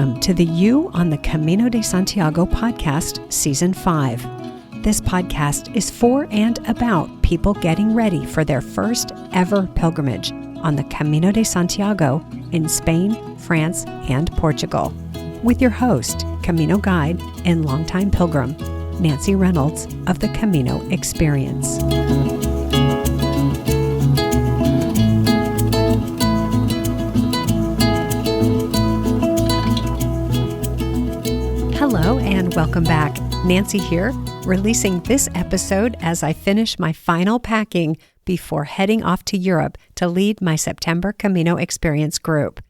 Welcome to the You on the Camino de Santiago podcast, Season 5. This podcast is for and about people getting ready for their first ever pilgrimage on the Camino de Santiago in Spain, France, and Portugal. With your host, Camino guide and longtime pilgrim, Nancy Reynolds of the Camino Experience. Hello and welcome back. Nancy here, releasing this episode as I finish my final packing before heading off to Europe to lead my September Camino Experience group.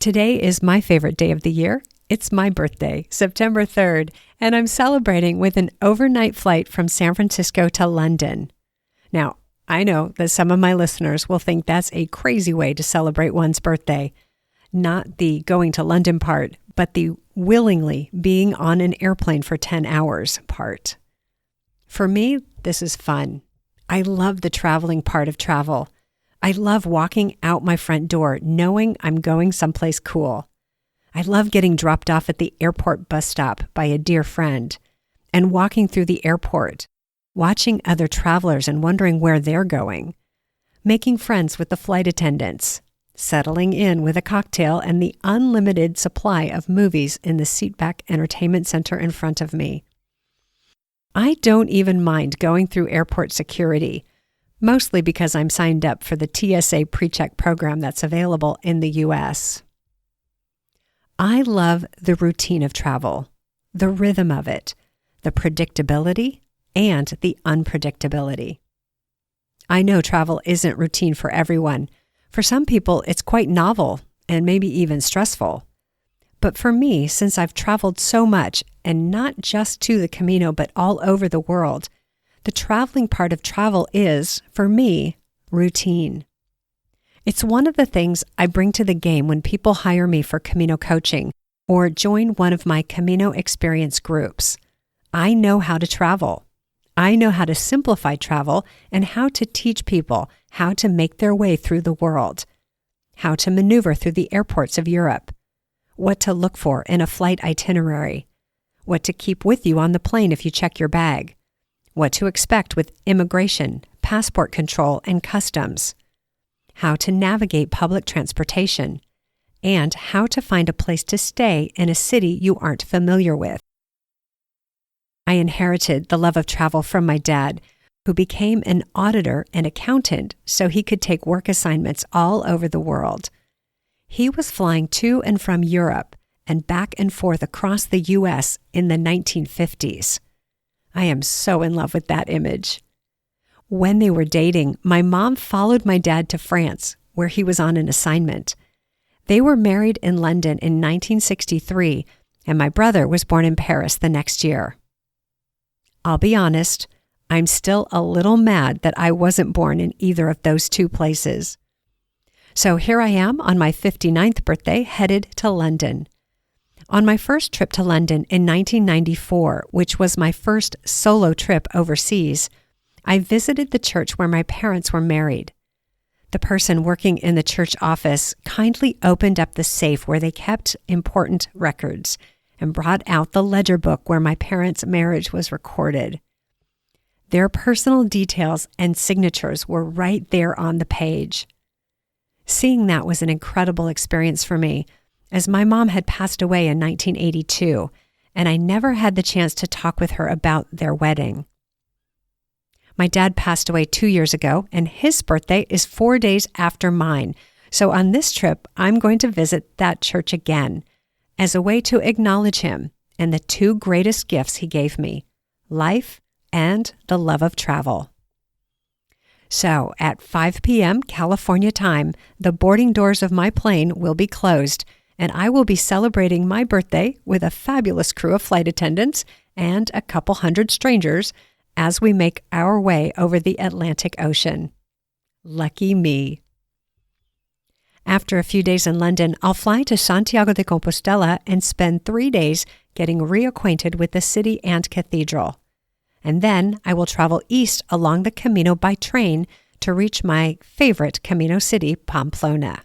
Today is my favorite day of the year. It's my birthday, September 3rd, and I'm celebrating with an overnight flight from San Francisco to London. Now, I know that some of my listeners will think that's a crazy way to celebrate one's birthday. Not the going to London part, but the willingly being on an airplane for 10 hours part. For me, this is fun. I love the traveling part of travel. I love walking out my front door knowing I'm going someplace cool. I love getting dropped off at the airport bus stop by a dear friend and walking through the airport, watching other travelers and wondering where they're going, making friends with the flight attendants, settling in with a cocktail and the unlimited supply of movies in the seatback entertainment center in front of me. I don't even mind going through airport security, mostly because I'm signed up for the TSA PreCheck program that's available in the U.S. I love the routine of travel, the rhythm of it, the predictability, and the unpredictability. I know travel isn't routine for everyone. For some people, it's quite novel and maybe even stressful. But for me, since I've traveled so much, and not just to the Camino, but all over the world, the traveling part of travel is, for me, routine. It's one of the things I bring to the game when people hire me for Camino coaching or join one of my Camino Experience groups. I know how to travel. I know how to simplify travel and how to teach people how to make their way through the world, how to maneuver through the airports of Europe, what to look for in a flight itinerary, what to keep with you on the plane if you check your bag, what to expect with immigration, passport control, and customs, how to navigate public transportation, and how to find a place to stay in a city you aren't familiar with. I inherited the love of travel from my dad, who became an auditor and accountant so he could take work assignments all over the world. He was flying to and from Europe and back and forth across the U.S. in the 1950s. I am so in love with that image. When they were dating, my mom followed my dad to France, where he was on an assignment. They were married in London in 1963, and my brother was born in Paris the next year. I'll be honest, I'm still a little mad that I wasn't born in either of those two places. So here I am on my 59th birthday, headed to London. On my first trip to London in 1994, which was my first solo trip overseas, I visited the church where my parents were married. The person working in the church office kindly opened up the safe where they kept important records and brought out the ledger book where my parents' marriage was recorded. Their personal details and signatures were right there on the page. Seeing that was an incredible experience for me, as my mom had passed away in 1982, and I never had the chance to talk with her about their wedding. My dad passed away 2 years ago, and his birthday is 4 days after mine, so on this trip, I'm going to visit that church again, as a way to acknowledge him and the two greatest gifts he gave me, life and the love of travel. So at 5 p.m. California time, the boarding doors of my plane will be closed, and I will be celebrating my birthday with a fabulous crew of flight attendants and a couple hundred strangers as we make our way over the Atlantic Ocean. Lucky me. After a few days in London, I'll fly to Santiago de Compostela and spend 3 days getting reacquainted with the city and cathedral. And then I will travel east along the Camino by train to reach my favorite Camino city, Pamplona.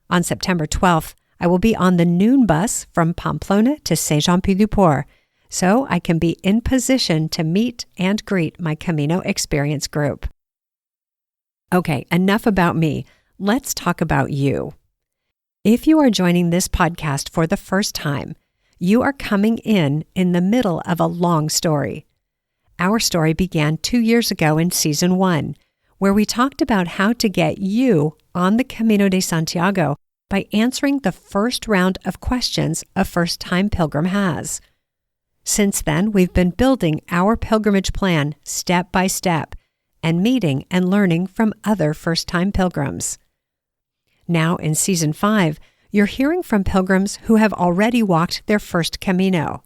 On September 12th, I will be on the noon bus from Pamplona to Saint-Jean-Pied-du-Port, so I can be in position to meet and greet my Camino Experience group. Okay, enough about me. Let's talk about you. If you are joining this podcast for the first time, you are coming in the middle of a long story. Our story began 2 years ago in Season 1, where we talked about how to get you on the Camino de Santiago by answering the first round of questions a first-time pilgrim has. Since then, we've been building our pilgrimage plan step by step and meeting and learning from other first-time pilgrims. Now in Season 5, you're hearing from pilgrims who have already walked their first Camino.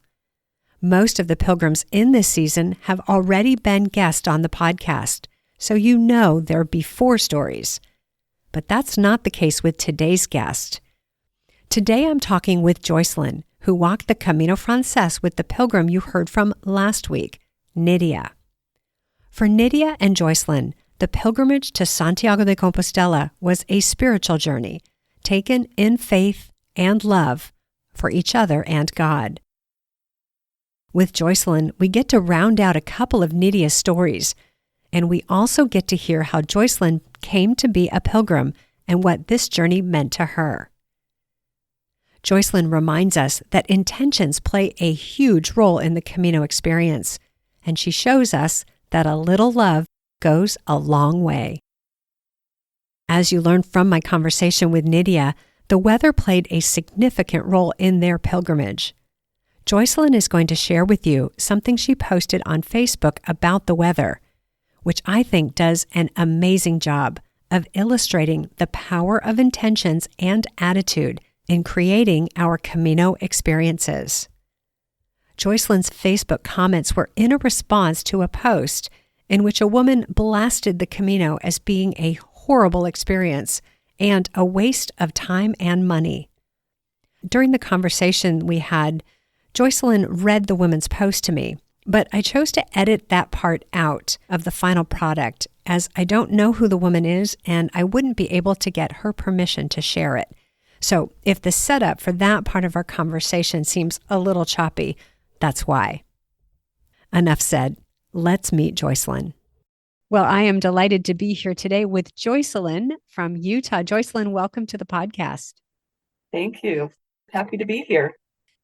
Most of the pilgrims in this season have already been guests on the podcast, so you know their before stories. But that's not the case with today's guest. Today I'm talking with Joycelyn, who walked the Camino Francés with the pilgrim you heard from last week, Nidia. For Nidia and Joycelyn, the pilgrimage to Santiago de Compostela was a spiritual journey, taken in faith and love for each other and God. With Joycelyn, we get to round out a couple of Nidia's stories, and we also get to hear how Joycelyn came to be a pilgrim and what this journey meant to her. Joycelyn reminds us that intentions play a huge role in the Camino experience, and she shows us that a little love goes a long way. As you learned from my conversation with Nidia, the weather played a significant role in their pilgrimage. Joycelyn is going to share with you something she posted on Facebook about the weather, which I think does an amazing job of illustrating the power of intentions and attitude in creating our Camino experiences. Joycelyn's Facebook comments were in a response to a post in which a woman blasted the Camino as being a horrible experience and a waste of time and money. During the conversation we had, Joycelyn read the woman's post to me, but I chose to edit that part out of the final product as I don't know who the woman is and I wouldn't be able to get her permission to share it. So if the setup for that part of our conversation seems a little choppy, that's why. Enough said. Let's meet Joycelyn. Well, I am delighted to be here today with Joycelyn from Utah. Joycelyn, welcome to the podcast. Thank you. Happy to be here.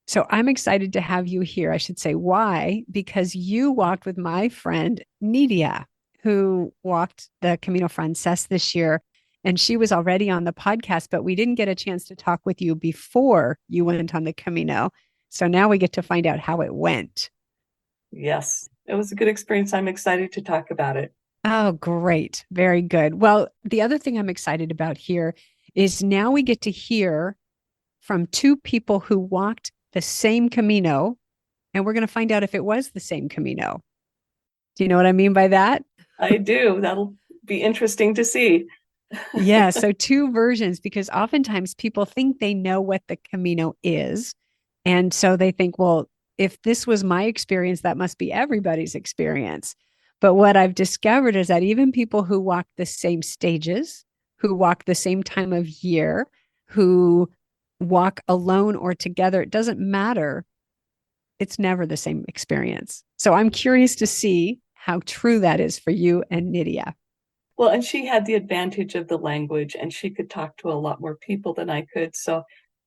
So I'm excited to have you here. I should say why, because you walked with my friend Nidia, who walked the Camino Francés this year, and she was already on the podcast, but we didn't get a chance to talk with you before you went on the Camino. So now we get to find out how it went. Yes, it was a good experience. I'm excited to talk about it. Oh, great. Very good. Well, the other thing I'm excited about here is now we get to hear from two people who walked the same Camino, and we're going to find out if it was the same Camino. Do you know what I mean by that? I do. That'll be interesting to see. Yeah, so two versions, because oftentimes people think they know what the Camino is. And so they think, well, if this was my experience, that must be everybody's experience. But what I've discovered is that even people who walk the same stages, who walk the same time of year, who walk alone or together, it doesn't matter. It's never the same experience. So I'm curious to see how true that is for you and Nidia. Well, and she had the advantage of the language, and she could talk to a lot more people than I could. So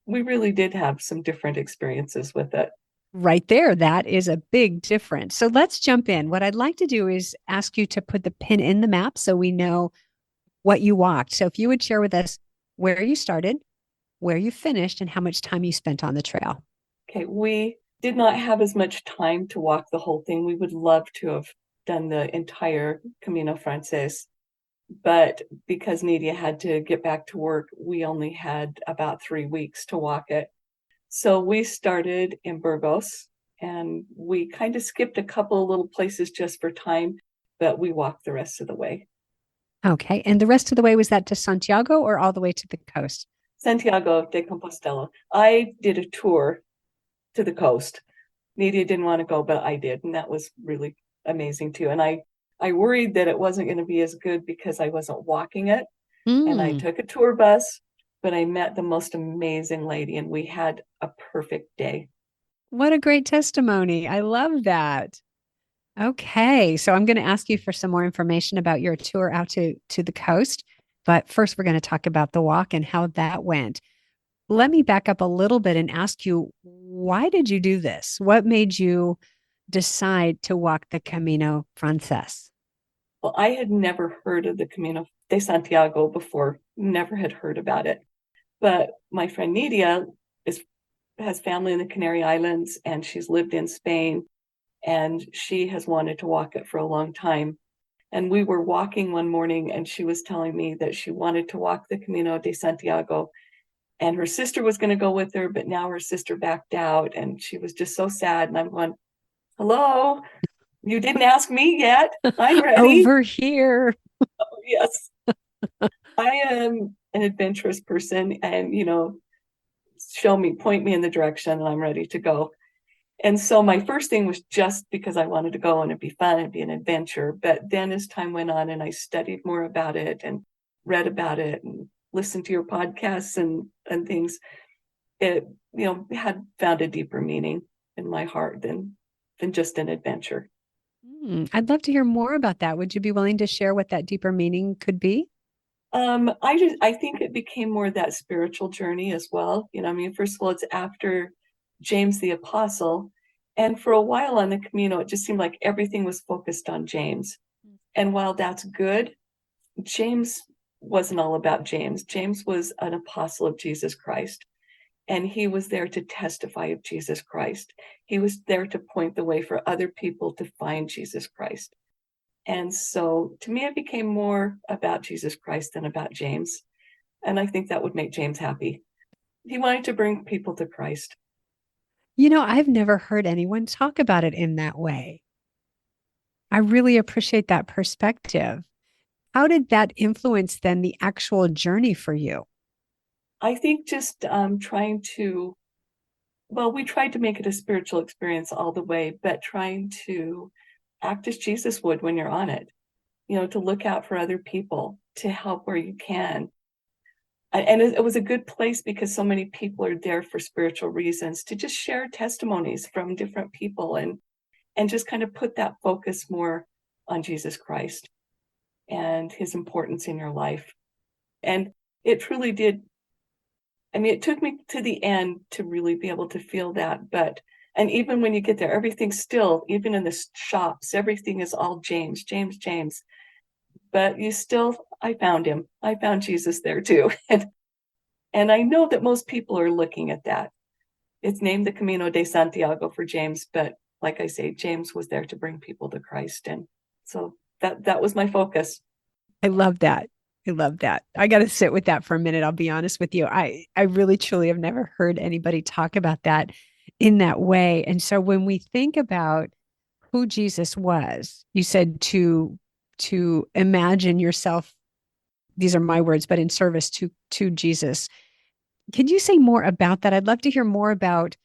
we really did have some different experiences with it. Right there, that is a big difference. So let's jump in. What I'd like to do is ask you to put the pin in the map so we know what you walked. So if you would share with us where you started, where you finished, and how much time you spent on the trail. Okay, we did not have as much time to walk the whole thing. We would love to have done the entire Camino Francés, but because Nidia had to get back to work, we only had about 3 weeks to walk it. So we started in Burgos, and we kind of skipped a couple of little places just for time, but we walked the rest of the way. Okay. And the rest of the way, was that to Santiago or all the way to the coast? Santiago de Compostela. I did a tour to the coast. Nidia didn't want to go, but I did, and that was really amazing too. And I worried that it wasn't going to be as good because I wasn't walking it. And I took a tour bus, but I met the most amazing lady and we had a perfect day. What a great testimony. I love that. Okay, so I'm going to ask you for some more information about your tour out to the coast, but first we're going to talk about the walk and how that went. Let me back up a little bit and ask you, why did you do this? What made you decide to walk the Camino Frances? Well, I had never heard of the Camino de Santiago before, never had heard about it. But my friend Nidia is has family in the Canary Islands and she's lived in Spain and she has wanted to walk it for a long time. And we were walking one morning and she was telling me that she wanted to walk the Camino de Santiago and her sister was going to go with her, but now her sister backed out and she was just so sad. And I'm going, hello, you didn't ask me yet. I'm ready. Over here. Oh, yes. I am an adventurous person and, point me in the direction and I'm ready to go. And so my first thing was just because I wanted to go and it'd be fun, it'd be an adventure. But then as time went on and I studied more about it and read about it and listened to your podcasts and things, it, had found a deeper meaning in my heart than just an adventure. I'd love to hear more about that. Would you be willing to share what that deeper meaning could be? I think it became more that spiritual journey as well. First of all, it's after James the Apostle. And for a while on the Camino, it just seemed like everything was focused on James. And while that's good, James wasn't all about James. James was an apostle of Jesus Christ. And he was there to testify of Jesus Christ. He was there to point the way for other people to find Jesus Christ. And so to me, it became more about Jesus Christ than about James. And I think that would make James happy. He wanted to bring people to Christ. I've never heard anyone talk about it in that way. I really appreciate that perspective. How did that influence then the actual journey for you? I think just we tried to make it a spiritual experience all the way, but trying to act as Jesus would when you're on it, to look out for other people, to help where you can. And it was a good place because so many people are there for spiritual reasons to just share testimonies from different people and just kind of put that focus more on Jesus Christ and his importance in your life. And it truly did. I mean, it took me to the end to really be able to feel that. And even when you get there, everything's still, even in the shops, everything is all James, James, James. But I found him. I found Jesus there too. And I know that most people are looking at that. It's named the Camino de Santiago for James, but like I say, James was there to bring people to Christ. And so that was my focus. I love that. I love that. I got to sit with that for a minute. I'll be honest with you. I really, truly have never heard anybody talk about that in that way. And so when we think about who Jesus was, you said to imagine yourself, these are my words, but in service to Jesus. Could you say more about that? I'd love to hear more about,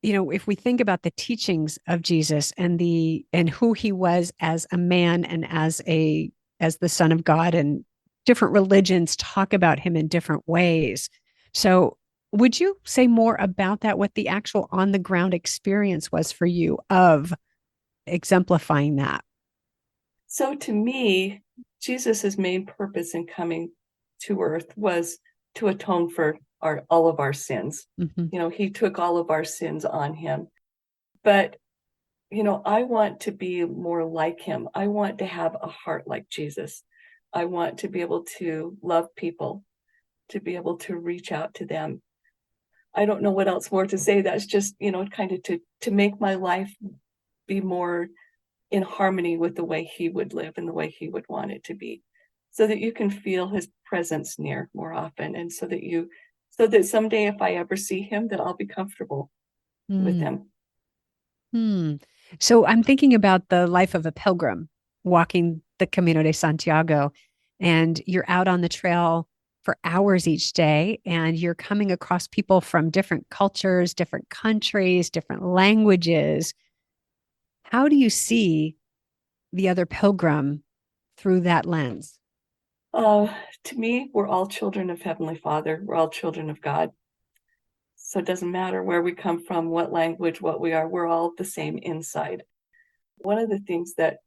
if we think about the teachings of Jesus and who he was as a man and as the Son of God, and different religions talk about him in different ways. So would you say more about that, what the actual on the ground experience was for you of exemplifying that? So to me, Jesus's main purpose in coming to earth was to atone for all of our sins. Mm-hmm. He took all of our sins on him. But, I want to be more like him. I want to have a heart like Jesus. I want to be able to love people, to be able to reach out to them. I don't know what else more to say. That's just, kind of to make my life be more in harmony with the way he would live and the way he would want it to be, so that you can feel his presence near more often. And so that someday if I ever see him, that I'll be comfortable with him. So I'm thinking about the life of a pilgrim walking the Camino de Santiago, and you're out on the trail for hours each day, and you're coming across people from different cultures, different countries, different languages. How do you see the other pilgrim through that lens? Uh, to me, we're all children of Heavenly Father. We're all children of God. So it doesn't matter where we come from, what language, what we are, we're all the same inside. One of the things that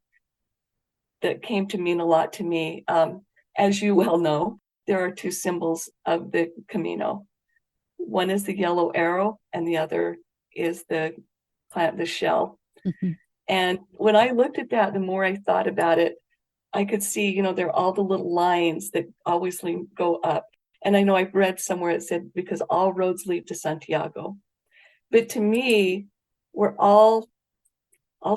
came to mean a lot to me, as you well know, there are two symbols of the Camino. One is the yellow arrow, and the other is the plant, the shell. Mhm. And when I looked at that, the more I thought about it, I could see, there are all the little lines that always go up. And I know I've read somewhere it said, because all roads lead to Santiago. But to me, we're all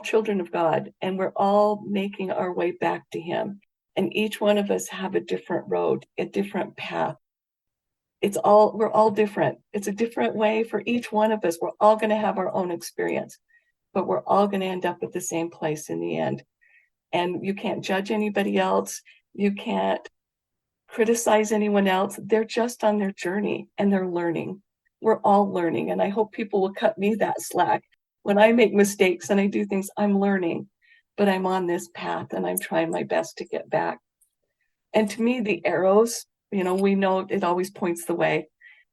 children of God, and we're all making our way back to Him. And each one of us have a different road, a different path. We're all different. It's a different way for each one of us. We're all going to have our own experience, but we're all going to end up at the same place in the end. And you can't judge anybody else. You can't criticize anyone else. They're just on their journey and they're learning. We're all learning. And I hope people will cut me that slack. When I make mistakes and I do things, I'm learning, but I'm on this path and I'm trying my best to get back. And to me, the arrows, we know it always points the way.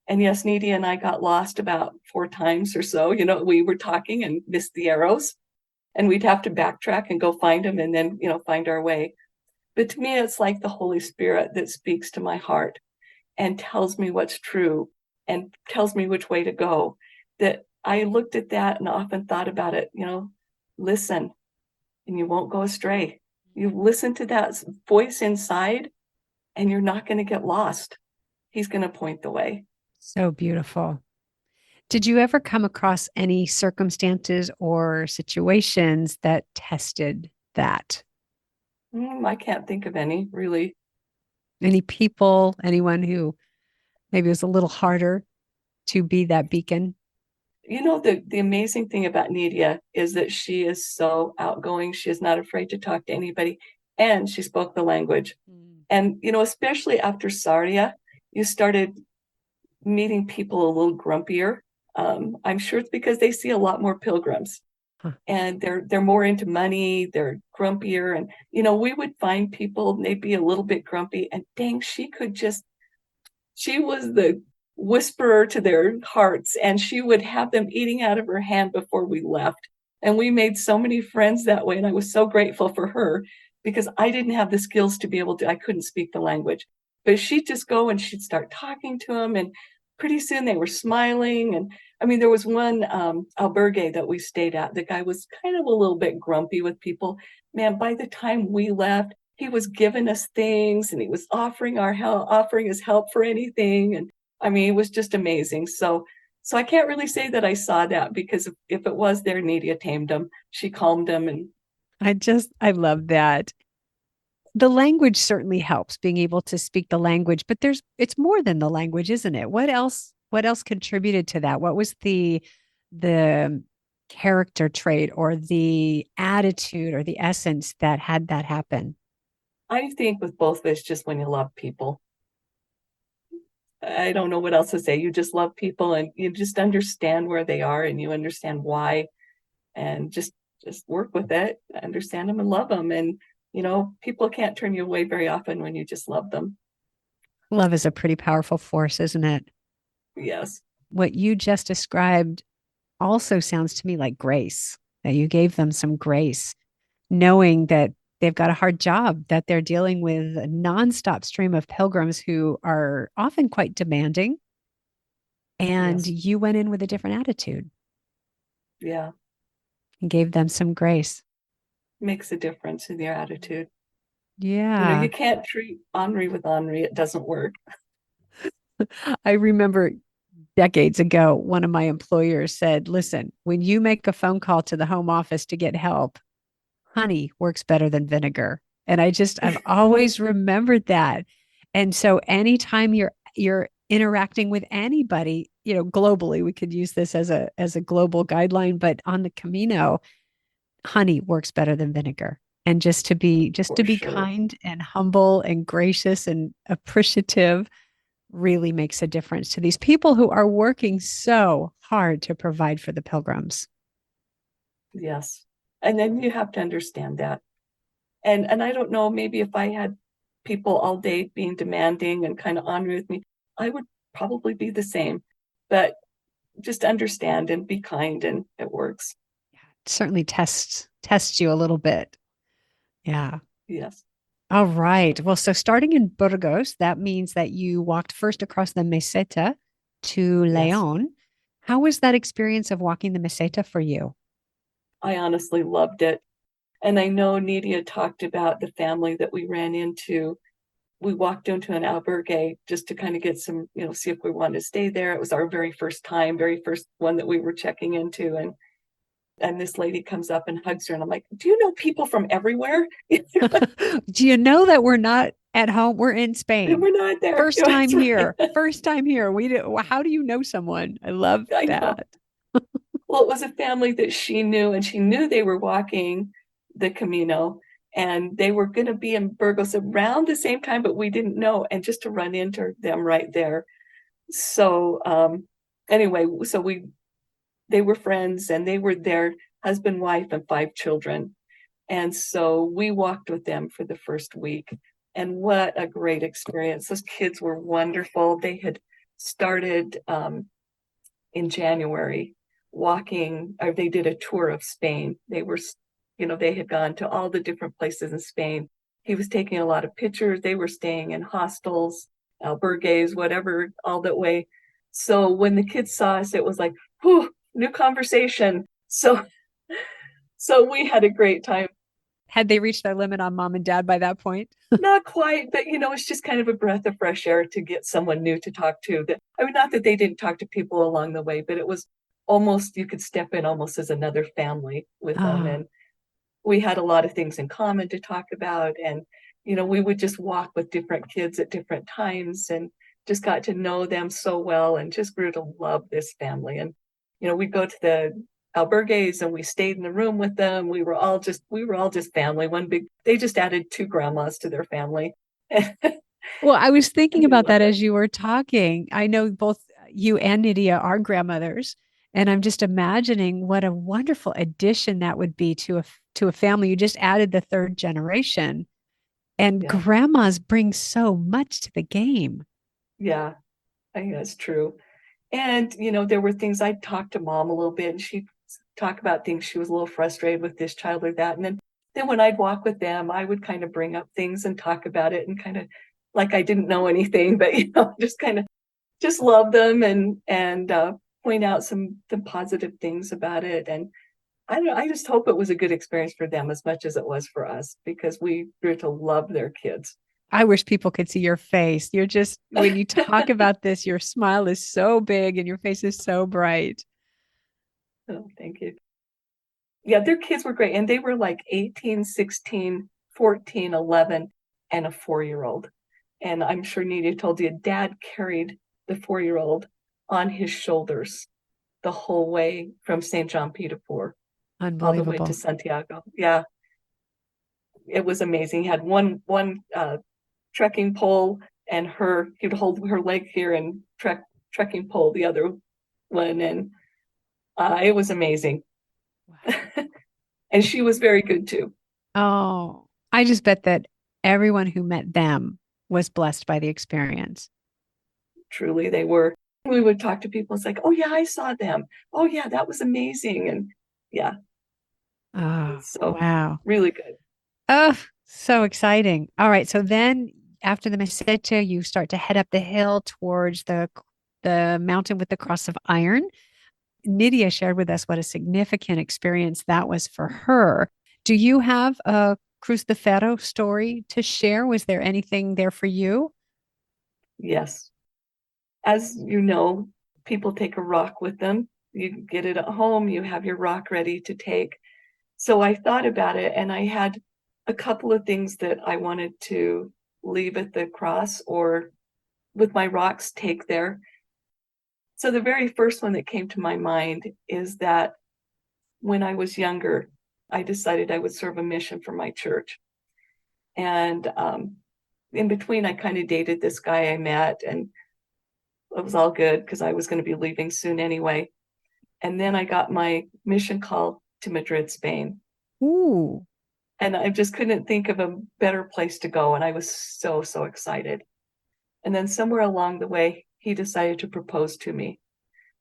And yes, Nidia and I got lost about 4 times or so. We were talking and missed the arrows, and we'd have to backtrack and go find them and then, find our way. But to me, it's like the Holy Spirit that speaks to my heart and tells me what's true and tells me which way to go. That I looked at that and often thought about it, listen, and you won't go astray. You listen to that voice inside and you're not going to get lost. He's going to point the way. So beautiful. Did you ever come across any circumstances or situations that tested that? I can't think of any, really. Any people, anyone who maybe was a little harder to be that beacon? The amazing thing about Nidia is that she is so outgoing. She is not afraid to talk to anybody, and she spoke the language. Mm. And, especially after Sardia, you started meeting people a little grumpier. I'm sure it's because they see a lot more pilgrims. Huh. And they're more into money, they're grumpier. And, we would find people, and they'd be a little bit grumpy. And dang, she was the whisperer to their hearts, and she would have them eating out of her hand before we left. And we made so many friends that way. And I was so grateful for her, because I didn't have the skills to be able to, I couldn't speak the language, but she'd just go and she'd start talking to them. And pretty soon they were smiling. And I mean, there was one albergue that we stayed at. The guy was kind of a little bit grumpy with people. Man, by the time we left, he was giving us things and he was offering his help for anything. And I mean, it was just amazing. So I can't really say that I saw that, because if it was there, Nidia tamed him. She calmed him. And I love that. The language certainly helps, being able to speak the language, but it's more than the language, isn't it? What else contributed to that? What was the character trait or the attitude or the essence that had that happen? I think with both of us, just when you love people, I don't know what else to say. You just love people and you just understand where they are and you understand why, and just work with it, understand them and love them. And, people can't turn you away very often when you just love them. Love is a pretty powerful force, isn't it? Yes. What you just described also sounds to me like grace, that you gave them some grace, knowing that they've got a hard job, that they're dealing with a nonstop stream of pilgrims who are often quite demanding. And Yes. you went in with a different attitude Yeah. and gave them some grace. Makes a difference in your attitude. Yeah. You can't treat Henri with Henri. It doesn't work. I remember decades ago, one of my employers said, listen, when you make a phone call to the home office to get help, honey works better than vinegar. And I've always remembered that. And so anytime you're interacting with anybody, globally, we could use this as a global guideline, but on the Camino, honey works better than vinegar. And just to For be sure. kind and humble and gracious and appreciative really makes a difference to these people who are working so hard to provide for the pilgrims. Yes. And then you have to understand that. And I don't know, maybe if I had people all day being demanding and kind of ornery with me, I would probably be the same. But just understand and be kind, and it works. It certainly tests you a little bit. Yeah. Yes. All right. Well, so starting in Burgos, that means that you walked first across the Meseta to Yes. Leon. How was that experience of walking the Meseta for you? I honestly loved it. And I know Nidia talked about the family that we ran into. We walked into an albergue just to kind of get some, see if we wanted to stay there. It was our very first time, very first one that we were checking into. And this lady comes up and hugs her. And I'm like, do you know people from everywhere? Do you know that we're not at home? We're in Spain. We're not there. First time That's right. here. First time here. How do you know someone? I love I know. that. Well, it was a family that she knew, and she knew they were walking the Camino, and they were going to be in Burgos around the same time, but we didn't know. And just to run into them right there. So anyway, they were friends, and they were their husband, wife, and 5 children. And so we walked with them for the first week. And what a great experience. Those kids were wonderful. They had started in January walking, or they did a tour of Spain. They had gone to all the different places in Spain. He was taking a lot of pictures. They were staying in hostels, albergues, whatever, all that way. So when the kids saw us, it was like, whew, new conversation. So we had a great time. Had they reached their limit on mom and dad by that point? Not quite, but it's just kind of a breath of fresh air to get someone new to talk to. Not that they didn't talk to people along the way, but it was almost, you could step in almost as another family with them. Ah, And we had a lot of things in common to talk about. And, we would just walk with different kids at different times and just got to know them so well and just grew to love this family. And, we'd go to the albergues and we stayed in the room with them. We were all just family. They just added 2 grandmas to their family. well, I was thinking And we about loved that it. as you were talking. I know both you and Nidia are grandmothers, and I'm just imagining what a wonderful addition that would be to a family. You just added the third generation, and Yeah. grandmas bring so much to the game. Yeah. I think that's true. And, there were things I'd talk to mom a little bit, and she'd talk about things she was a little frustrated with this child or that. And then when I'd walk with them, I would kind of bring up things and talk about it and kind of like I didn't know anything, but, just kind of just love them and point out some the positive things about it. And I don't know, I just hope it was a good experience for them as much as it was for us, because we grew to love their kids. I wish people could see your face. You're just, when you talk about this, your smile is so big and your face is so bright. Oh, thank you. Yeah, their kids were great. And they were like 18, 16, 14, 11, and a 4-year-old. And I'm sure Nidia told you, dad carried the 4-year-old on his shoulders the whole way from St. John Peter all the way to Unbelievable. Santiago. Yeah, it was amazing. He had one trekking pole, and he'd hold her leg here and trekking pole the other one. And it was amazing. And she was very good too. Oh, I just bet that everyone who met them was blessed by the experience. Truly, they were. We would talk to people. It's like, oh yeah, I saw them. Oh yeah, that was amazing. And yeah, Oh, so wow. really good. Oh, so exciting. All right. So then after the Meseta, you start to head up the hill towards the mountain with the cross of iron. Nydia shared with us what a significant experience that was for her. Do you have a Cruz de Ferro story to share? Was there anything there for you? Yes, as you know, people take a rock with them. You get it at home. You have your rock ready to take. So I thought about it, and I had a couple of things that I wanted to leave at the cross or with my rocks take there. So the very first one that came to my mind is that when I was younger, I decided I would serve a mission for my church. And in between, I kind of dated this guy I met, and it was all good because I was going to be leaving soon anyway. And then I got my mission call to Madrid, Spain. Ooh. And I just couldn't think of a better place to go. And I was so, so excited. And then somewhere along the way, he decided to propose to me.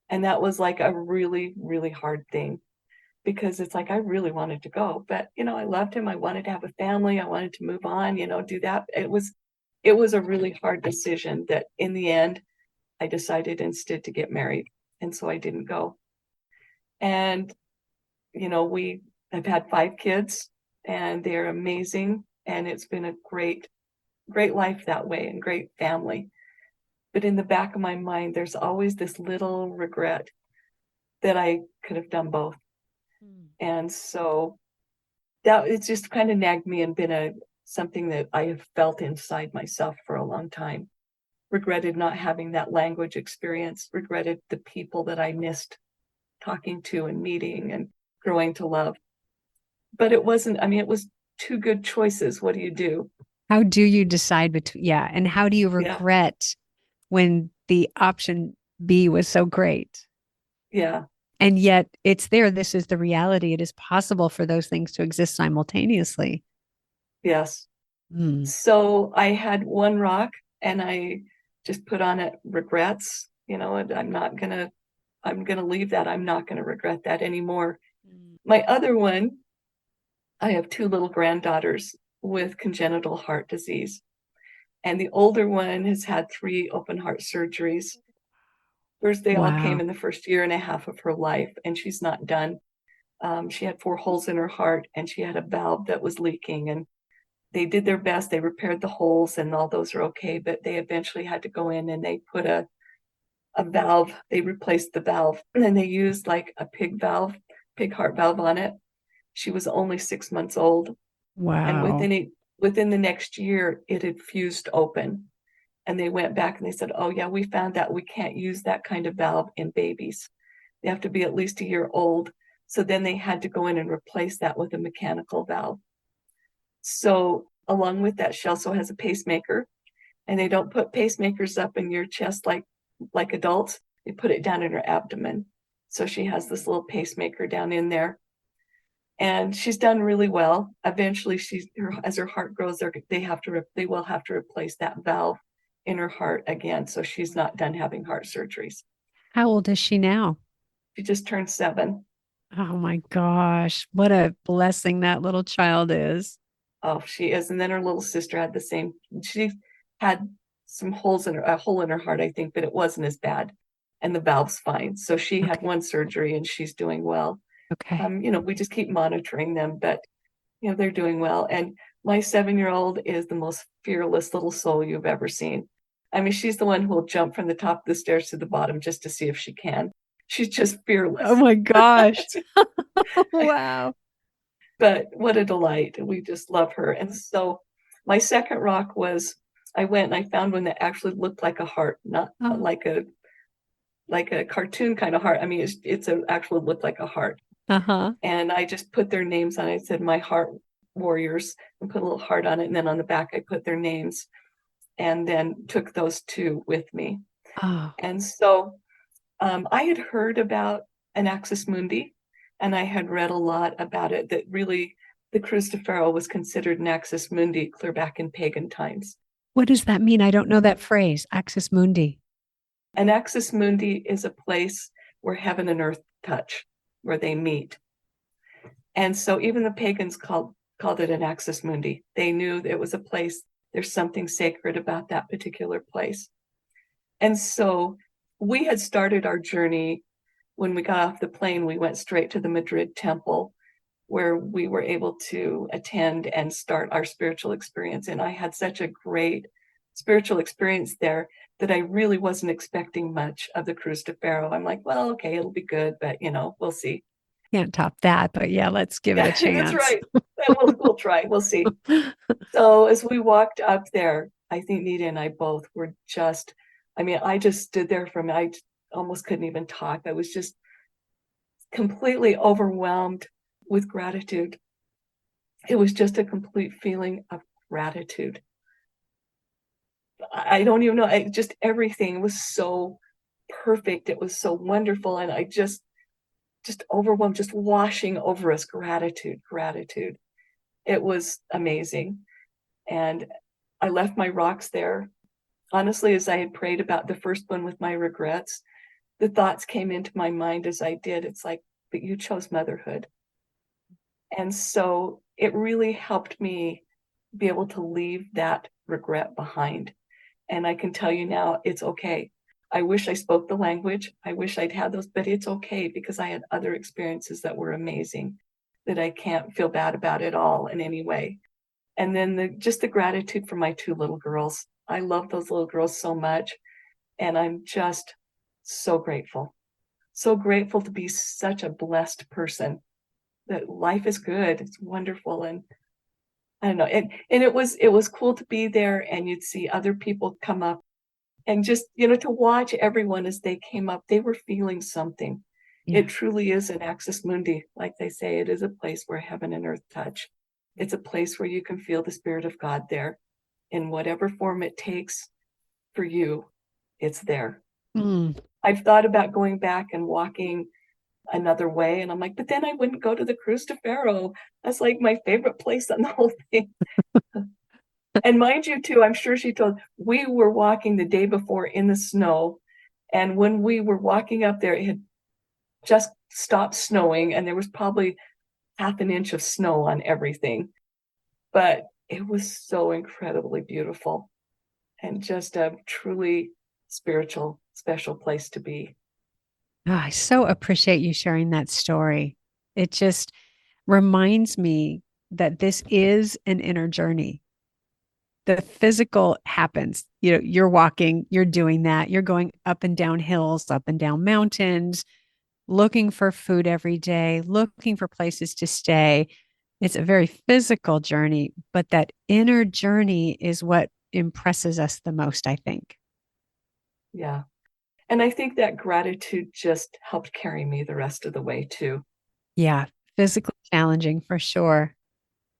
And that was like a really, really hard thing because it's like I really wanted to go. But, I loved him. I wanted to have a family. I wanted to move on, do that. It was a really hard decision that in the end, I decided instead to get married. And so I didn't go. And, I've had 5 kids and they're amazing. And it's been a great, great life that way and great family. But in the back of my mind, there's always this little regret that I could have done both. And so that it's just kind of nagged me and been something that I have felt inside myself for a long time. Regretted not having that language experience, regretted the people that I missed talking to and meeting and growing to love. But it wasn't, it was 2 good choices. What do you do? How do you decide between, yeah. And how do you Yeah. regret when the option B was so great? Yeah. And yet it's there. This is the reality. It is possible for those things to exist simultaneously. Yes. Mm. So I had one rock and I just put on it regrets, and I'm going to leave that. I'm not going to regret that anymore. My other one, I have 2 little granddaughters with congenital heart disease. And the older one has had 3 open heart surgeries. First, they all came Wow. in the first year and a half of her life, and she's not done. She had 4 holes in her heart, and she had a valve that was leaking. And they did their best. They repaired the holes, and all those are okay. But they eventually had to go in and they put a valve. They replaced the valve, and then they used like a pig heart valve on it. She was only 6 months old, and Wow. within the next year, it had fused open. And they went back and they said, "Oh yeah, we found that we can't use that kind of valve in babies. They have to be at least a year old." So then they had to go in and replace that with a mechanical valve. So along with that, she also has a pacemaker, and they don't put pacemakers up in your chest like adults. They put it down in her abdomen. So she has this little pacemaker down in there, and she's done really well. Eventually, as her heart grows, they will have to replace that valve in her heart again. So she's not done having heart surgeries. How old is she now? She just turned 7. Oh my gosh. What a blessing that little child is. Oh, she is. And then her little sister had the same. She had a hole in her heart, I think, but it wasn't as bad. And the valve's fine. So she had Okay. 1 surgery and she's doing well. Okay. We just keep monitoring them, but they're doing well. And my 7-year-old is the most fearless little soul you've ever seen. She's the one who will jump from the top of the stairs to the bottom just to see if she can. She's just Oh fearless. my gosh. Wow. But what a delight. We just love her. And so my second rock was I went and I found one that actually looked like a heart, not Oh, like a cartoon kind of heart. It's actually looked like a heart. uh-huh. And I just put their names on it. I said, "My heart warriors," and put a little heart on it. And then on the back, I put their names and then took those 2 with me. Oh, And so I had heard about an Axis Mundi, and I had read a lot about it, that really the Cruz de Ferro was considered an Axis Mundi clear back in pagan times. what does that mean? I don't know that phrase, Axis Mundi. An Axis Mundi is a place where heaven and earth touch, where they meet. And so even the pagans called it an Axis Mundi. They knew that it was a place, there's something sacred about that particular place. And so we had started our journey when we got off the plane. We went straight to the Madrid temple where we were able to attend and start our spiritual experience. And I had such a great spiritual experience there that I really wasn't expecting much of the Cruz de Ferro. I'm like, well, okay, it'll be good, but we'll see. Can't top that, but yeah, let's give it a Yeah, that's chance. right. We'll try. We'll see. So as we walked up there, I think Nidia and I both were just, I just stood there I almost couldn't even talk. I was just completely overwhelmed with gratitude. It was just a complete feeling of gratitude. I don't even know. Just everything was so perfect. It was so wonderful. And I just overwhelmed, just washing over us gratitude. It was amazing. And I left my rocks there. Honestly, as I had prayed about the first one with my regrets, the thoughts came into my mind as I did. It's like, but you chose motherhood. And so it really helped me be able to leave that regret behind. And I can tell you now, it's okay. I wish I spoke the language. I wish I'd had those, but it's okay because I had other experiences that were amazing that I can't feel bad about at all in any way. And then just the gratitude for my two little girls. I love those little girls so much. And I'm just so grateful. So grateful to be such a blessed person, that life is good. It's wonderful. And I don't know. And it was cool to be there, and you'd see other people come up, and just, to watch everyone as they came up, they were feeling something. Yeah. It truly is an axis mundi. Like they say, it is a place where heaven and earth touch. It's a place where you can feel the Spirit of God there in whatever form it takes for you. It's there. Mm. I've thought about going back and walking another way, and I'm like, but then I wouldn't go to the Cruz de Ferro. That's like my favorite place on the whole thing. And mind you, too, I'm sure she told, we were walking the day before in the snow. And when we were walking up there, it had just stopped snowing, and there was probably half an inch of snow on everything. But it was so incredibly beautiful and just a truly spiritual, special place to be. Oh, I so appreciate you sharing that story. It just reminds me that this is an inner journey. The physical happens. You're walking, you're doing that, you're going up and down hills, up and down mountains, looking for food every day, looking for places to stay. It's a very physical journey, but that inner journey is what impresses us the most, I think. Yeah. And I think that gratitude just helped carry me the rest of the way, too. Yeah, physically challenging for sure.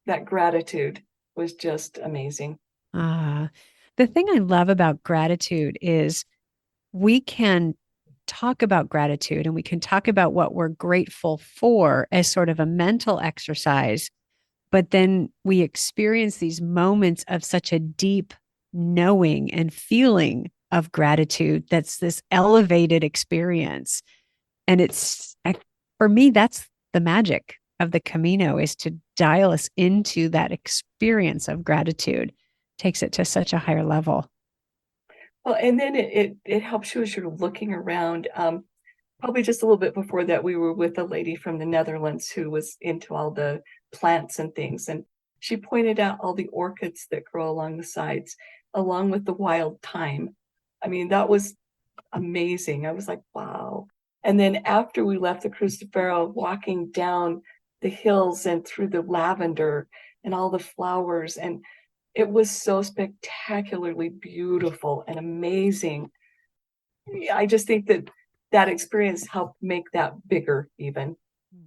That gratitude was just amazing. The thing I love about gratitude is we can talk about gratitude and we can talk about what we're grateful for as sort of a mental exercise, but then we experience these moments of such a deep knowing and feeling of gratitude that's this elevated experience. And for me, that's the magic of the Camino, is to dial us into that experience of gratitude, takes it to such a higher level. Well, and then it helps you as you're looking around. Probably just a little bit before that, we were with a lady from the Netherlands who was into all the plants and things. And she pointed out all the orchids that grow along the sides, along with the wild thyme. I mean, that was amazing. I was like, wow. And then after we left the Cruz de Ferro, walking down the hills and through the lavender and all the flowers, and it was so spectacularly beautiful and amazing. I just think that experience helped make that bigger, even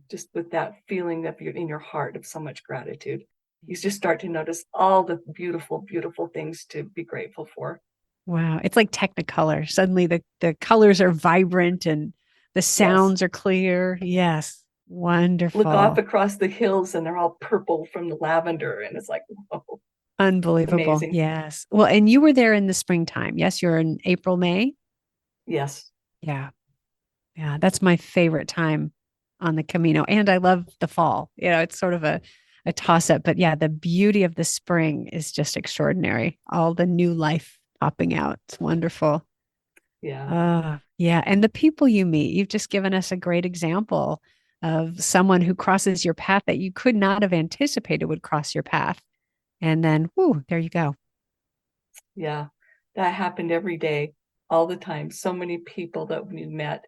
just with that feeling that you're in your heart of so much gratitude. You just start to notice all the beautiful, beautiful things to be grateful for. Wow. It's like Technicolor. Suddenly the colors are vibrant and the Yes. sounds are clear. Yes. Look off Wonderful. across the hills and they're all purple from the lavender. And it's like, whoa, Unbelievable. amazing. Yes. Well, and you were there in the springtime. Yes, you're in April, May. Yes. Yeah. Yeah. That's my favorite time on the Camino. And I love the fall. It's sort of a toss up, but yeah, the beauty of the spring is just extraordinary. All the new life popping out. It's wonderful. Yeah. Yeah. And the people you meet, you've just given us a great example of someone who crosses your path that you could not have anticipated would cross your path. And then, whoo, there you go. Yeah. That happened every day, all the time. So many people that we met.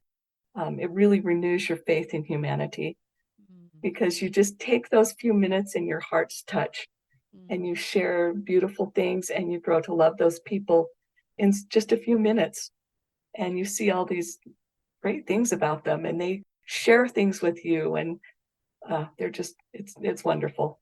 It really renews your faith in humanity, because you just take those few minutes in your heart's touch and you share beautiful things and you grow to love those people in just a few minutes. And you see all these great things about them and they share things with you, and they're just, it's wonderful.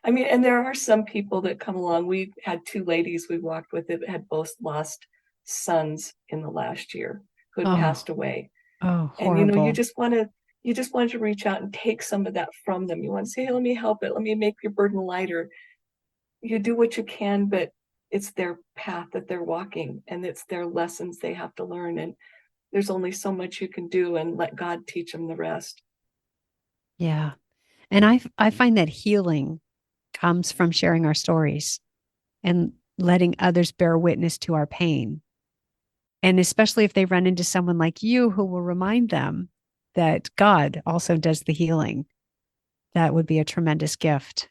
I mean, and there are some people that come along. We had two ladies we walked with that had both lost sons in the last year who had Oh, passed away. oh, And, you horrible. just want to you just wanted to reach out and take some of that from them. You want to say, hey, let me help it. Let me make your burden lighter. You do what you can, but it's their path that they're walking, and it's their lessons they have to learn. And there's only so much you can do, and let God teach them the rest. Yeah. And I find that healing comes from sharing our stories and letting others bear witness to our pain. And especially if they run into someone like you who will remind them that God also does the healing, that would be a tremendous gift.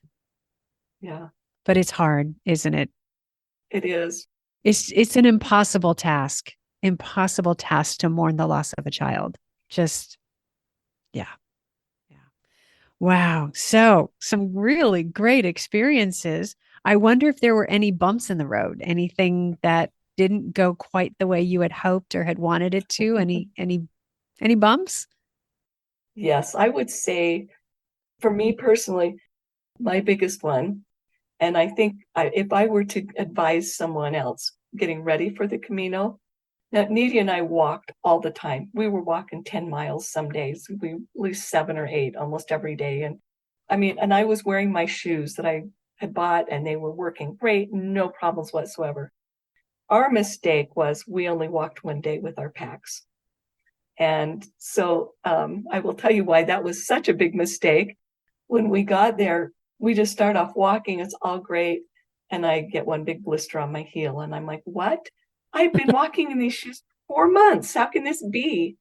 Yeah, But it's hard, isn't it? it is. It's an impossible task to mourn the loss of a child. Just, yeah. Yeah. Wow. So some really great experiences. I wonder if there were any bumps in the road, anything that didn't go quite the way you had hoped or had wanted it to. Any bumps? Yes, I would say for me personally, my biggest one, and I think if I were to advise someone else getting ready for the Camino, now Nidia and I walked all the time. We were walking 10 miles some days, we at least 7 or 8 almost every day. And I mean, and I was wearing my shoes that I had bought, and they were working great, no problems whatsoever. Our mistake was we only walked one day with our packs. And so I will tell you why that was such a big mistake. When we got there, we just start off walking, it's all great. And I get one big blister on my heel. And I'm like, what? I've been walking in these shoes for 4 months. How can this be?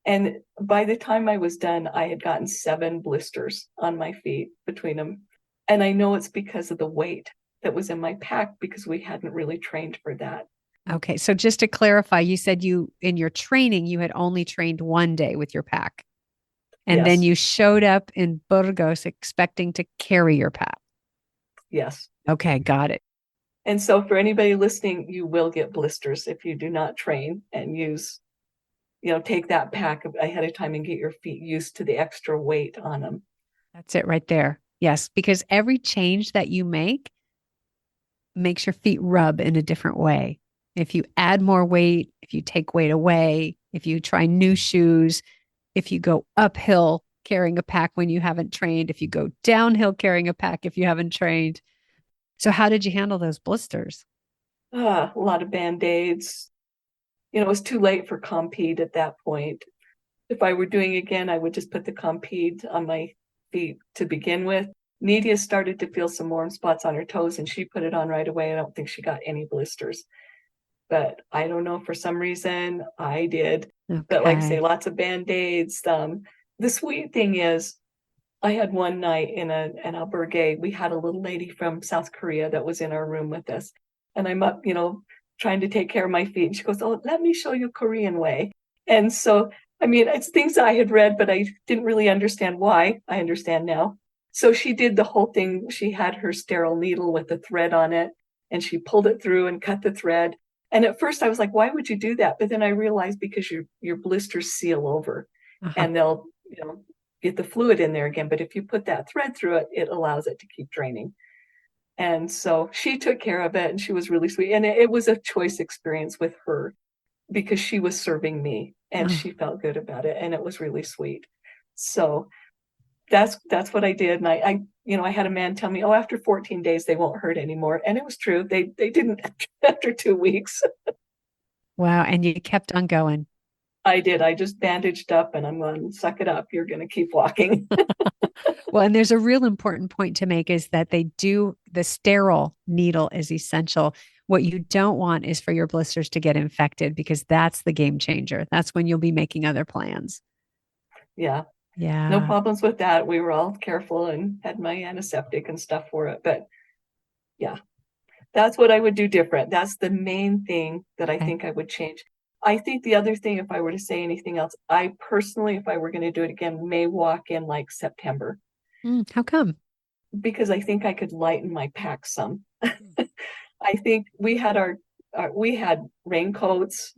And by the time I was done, I had gotten 7 blisters on my feet between them. And I know it's because of the weight that was in my pack, because we hadn't really trained for that. Okay. So just to clarify, you said in your training, you had only trained one day with your pack. And then Yes, you showed up in Burgos expecting to carry your pack. yes. Okay. Got it. And so for anybody listening, you will get blisters if you do not train and use, take that pack ahead of time and get your feet used to the extra weight on them. That's it right there. Yes. Because every change that you make makes your feet rub in a different way. If you add more weight, if you take weight away, if you try new shoes, if you go uphill carrying a pack when you haven't trained, if you go downhill carrying a pack if you haven't trained. So, how did you handle those blisters? A lot of Band-Aids. It was too late for Compeed at that point. If I were doing it again, I would just put the Compeed on my feet to begin with. Nidia started to feel some warm spots on her toes, and she put it on right away. I don't think she got any blisters, but I don't know, for some reason I did. But like I say, Okay. lots of Band-Aids. The sweet thing is, I had one night in an albergue, we had a little lady from South Korea that was in our room with us. And I'm up, trying to take care of my feet. And she goes, oh, let me show you Korean way. And so, I mean, it's things I had read, but I didn't really understand why. I understand now. So she did the whole thing. She had her sterile needle with a thread on it, and she pulled it through and cut the thread. And at first I was like, why would you do that? But then I realized because your blisters seal over, Uh-huh. and they'll, get the fluid in there again. But if you put that thread through it, it allows it to keep draining. And so she took care of it, and she was really sweet. And it was a choice experience with her, because she was serving me, and Oh, she felt good about it. And it was really sweet. So that's what I did. And I had a man tell me, oh, after 14 days, they won't hurt anymore. And it was true. They didn't after 2 weeks. wow. And you kept on going. I did. I just bandaged up, and I'm going, suck it up. You're going to keep walking. Well, and there's a real important point to make is that the sterile needle is essential. What you don't want is for your blisters to get infected, because that's the game changer. That's when you'll be making other plans. Yeah. No Yeah. problems with that. We were all careful and had my antiseptic and stuff for it. But yeah, that's what I would do different. That's the main thing that I Okay. think I would change. I think the other thing, if I were to say anything else, I personally, if I were going to do it again, may walk in like September, How come? because I think I could lighten my pack some. I think we had raincoats,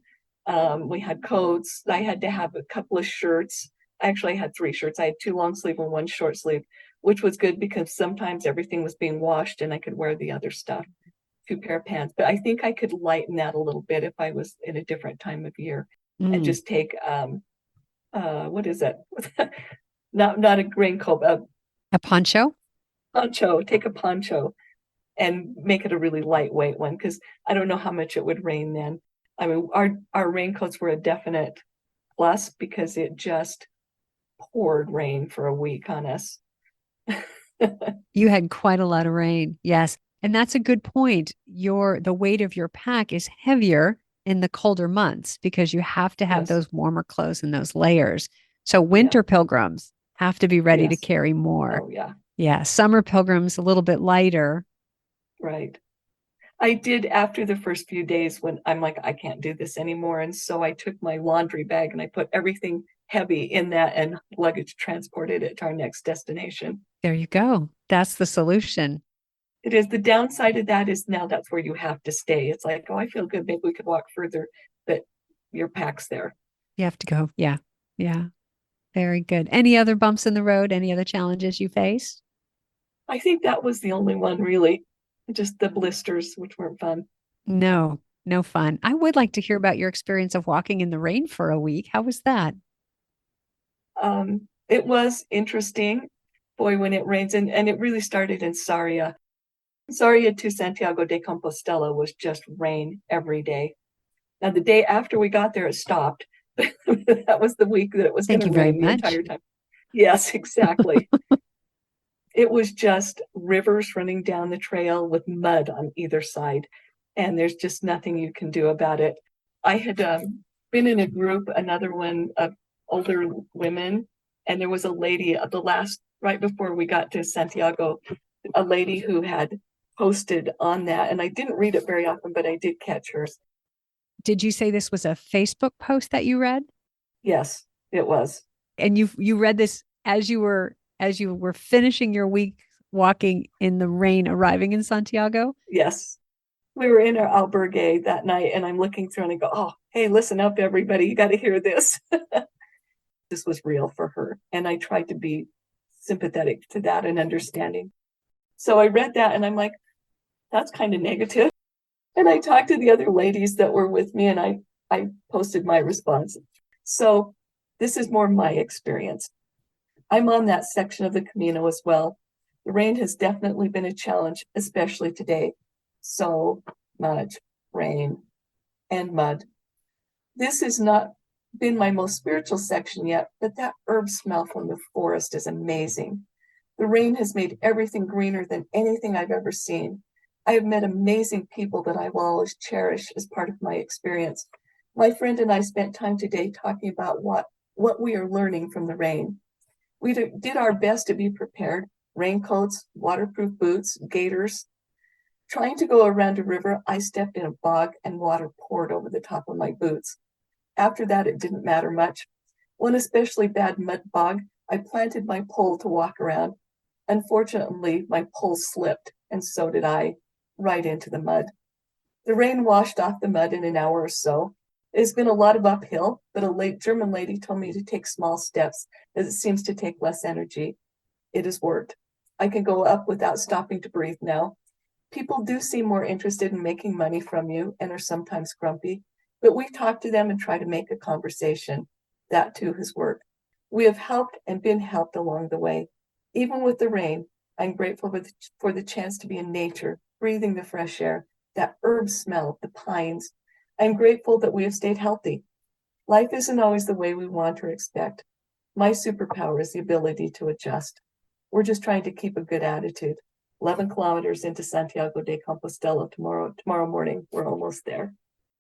we had coats. I had to have a couple of shirts. Actually, I had 3 shirts. I had 2 long sleeve and 1 short sleeve, which was good because sometimes everything was being washed and I could wear the other stuff. 2 pair of pants. But I think I could lighten that a little bit if I was in a different time of year, and Mm, just take what is it? Not a raincoat, A poncho? poncho. Take a poncho and make it a really lightweight one because I don't know how much it would rain then. I mean, our raincoats were a definite plus because it just poured rain for a week on us. You had quite a lot of rain. Yes. And that's a good point. The weight of your pack is heavier in the colder months because you have to have Yes. those warmer clothes and those layers. So Yeah. winter pilgrims have to be ready to Yes. carry more. Oh, yeah. Yeah. Summer pilgrims a little bit lighter. Right. I did after the first few days when I'm like, I can't do this anymore. And so I took my laundry bag and I put everything heavy in that and luggage transported it to our next destination. There you go. That's the solution. It is the downside of that is now that's where you have to stay. It's like, oh, I feel good. Maybe we could walk further, but your pack's there. You have to go. Yeah. Yeah. Very good. Any other bumps in the road? Any other challenges you faced? I think that was the only one really, just the blisters, which weren't fun. No, no fun. I would like to hear about your experience of walking in the rain for a week. How was that? It was interesting, boy, when it rains, and it really started in Sarria. Sarria to Santiago de Compostela was just rain every day. Now, the day after we got there, it stopped. That was the week that it was going Thank to you very rain the much. entire time. Yes, exactly. It was just rivers running down the trail with mud on either side, and there's just nothing you can do about it. I had been in a group, another one of older women, and there was a lady at the last, right before we got to Santiago, a lady who had posted on that, and I didn't read it very often, but I did catch hers. Did you say this was a Facebook post that you read? Yes, it was. And you read this as you were finishing your week walking in the rain arriving in Santiago? Yes. We were in our albergue that night, and I'm looking through and I go, oh, hey, listen up, everybody. You got to hear this. This was real for her. And I tried to be sympathetic to that and understanding. So I read that and I'm like, that's kind of negative. And I talked to the other ladies that were with me and I posted my response. So this is more my experience. I'm on that section of the Camino as well. The rain has definitely been a challenge, especially today. So much rain and mud. This has not been my most spiritual section yet, but that herb smell from the forest is amazing. The rain has made everything greener than anything I've ever seen. I have met amazing people that I will always cherish as part of my experience. My friend and I spent time today talking about what we are learning from the rain. We did our best to be prepared: raincoats, waterproof boots, gaiters. Trying to go around a river, I stepped in a bog and water poured over the top of my boots. After that, it didn't matter much. One especially bad mud bog, I planted my pole to walk around. Unfortunately, my pole slipped, and so did I, right into the mud. The rain washed off the mud in an hour or so. It has been a lot of uphill, but a late German lady told me to take small steps, as it seems to take less energy. It has worked. I can go up without stopping to breathe now. People do seem more interested in making money from you and are sometimes grumpy, but we talk to them and try to make a conversation. That too has worked. We have helped and been helped along the way. Even with the rain, I'm grateful for the chance to be in nature, breathing the fresh air, that herb smell, the pines. I'm grateful that we have stayed healthy. Life isn't always the way we want or expect. My superpower is the ability to adjust. We're just trying to keep a good attitude. 11 kilometers into Santiago de Compostela tomorrow morning. We're almost there.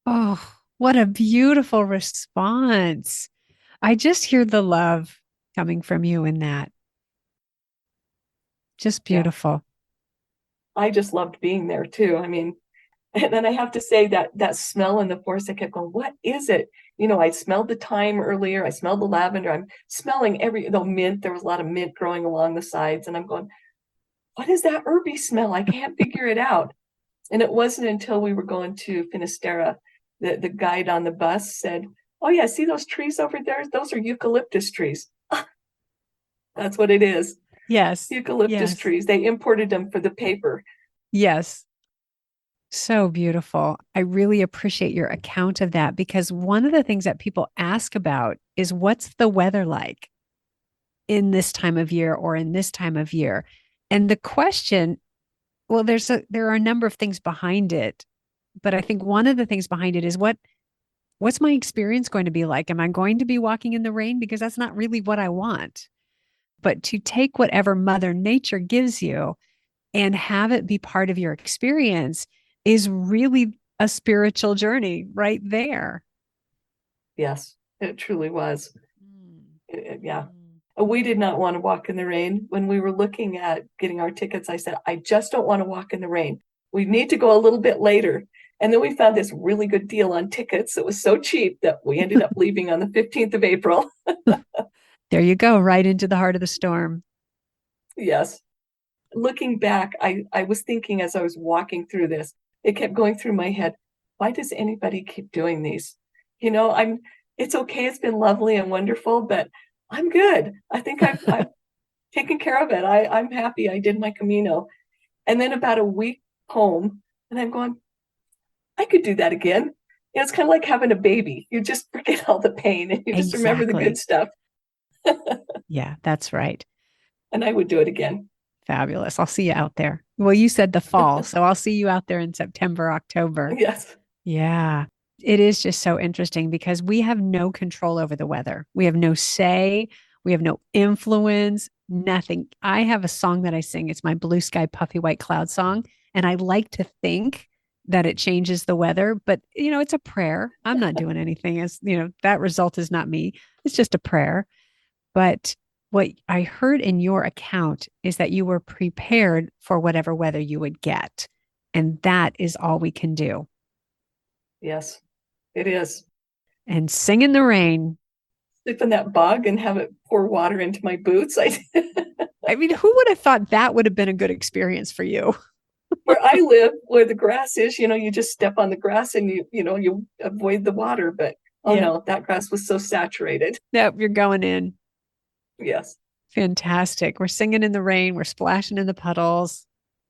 Oh, what a beautiful response. I just hear the love coming from you in that. Just Yeah. beautiful. I just loved being there too. I mean, and then I have to say that smell in the forest, I kept going, what is it? You know, I smelled the thyme earlier. I smelled the lavender. I'm smelling mint. There was a lot of mint growing along the sides. And I'm going, what is that herby smell? I can't figure it out. And it wasn't until we were going to Finisterre that the guide on the bus said, oh yeah, see those trees over there? Those are eucalyptus trees. That's what it is. Yes. Eucalyptus Yes. trees. They imported them for the paper. Yes. So beautiful. I really appreciate your account of that because one of the things that people ask about is what's the weather like in this time of year or in this time of year? And the question, well, there are a number of things behind it, but I think one of the things behind it is what's my experience going to be like? Am I going to be walking in the rain? Because that's not really what I want. But to take whatever Mother Nature gives you and have it be part of your experience is really a spiritual journey right there. Yes, it truly was. Mm. Yeah. Mm. We did not want to walk in the rain. When we were looking at getting our tickets, I said, I just don't want to walk in the rain. We need to go a little bit later. And then we found this really good deal on tickets. It was so cheap that we ended up leaving on the 15th of April. There you go, right into the heart of the storm. Yes. Looking back, I was thinking as I was walking through this, it kept going through my head, why does anybody keep doing these? It's okay. It's been lovely and wonderful, but I'm good. I think I've taken care of it. I'm happy I did my Camino. And then about a week home, and I'm going, I could do that again. It's kind of like having a baby. You just forget all the pain and you just remember the good Exactly. stuff. Yeah, that's right. And I would do it again. Fabulous. I'll see you out there. Well, you said the fall, so I'll see you out there in September, October. Yes. Yeah. It is just so interesting because we have no control over the weather. We have no say. We have no influence, nothing. I have a song that I sing. It's my Blue Sky Puffy White Cloud song. And I like to think that it changes the weather, but it's a prayer. I'm not doing anything that result is not me. It's just a prayer. But what I heard in your account is that you were prepared for whatever weather you would get. And that is all we can do. Yes, it is. And sing in the rain. Slip in that bog and have it pour water into my boots. I mean, who would have thought that would have been a good experience for you? Where I live, where the grass is, you just step on the grass and you avoid the water. But oh Yeah. no, that grass was so saturated. Nope, you're going in. Yes. Fantastic. We're singing in the rain. We're splashing in the puddles,